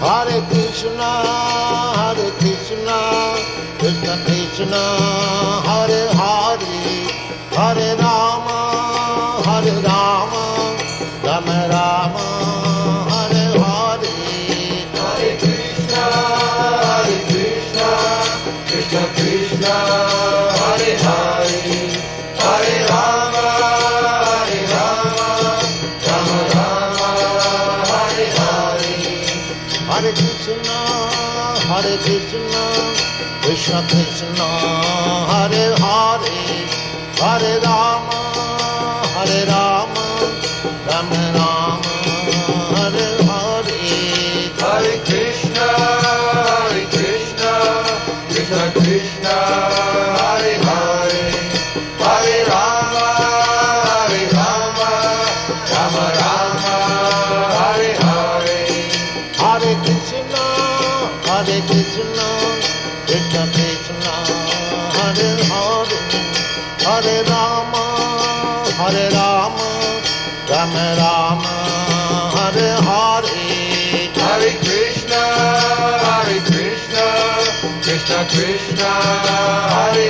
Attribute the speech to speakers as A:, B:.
A: Hare Krishna, Krishna Krishna, Hare Hare, Hare Rama, Rama Rama, Hare Hare.
B: Hare Krishna, Krishna Krishna, Hare Hare, Hare Rama, Rama Rama, Hare Hare.
A: Hare Krishna, Krishna Krishna, Hare Hare, Hare Rama, Rama Rama, Hare Hare.
B: Hare Krishna, Krishna Krishna, Hare Hare, Hare Rama, Rama Rama, Hare Hare.
A: Hare Krishna, Krishna Krishna, Hare Hare, Hare Rama, Rama Rama, Hare Hare.
B: Hare Krishna, Krishna Krishna, Hare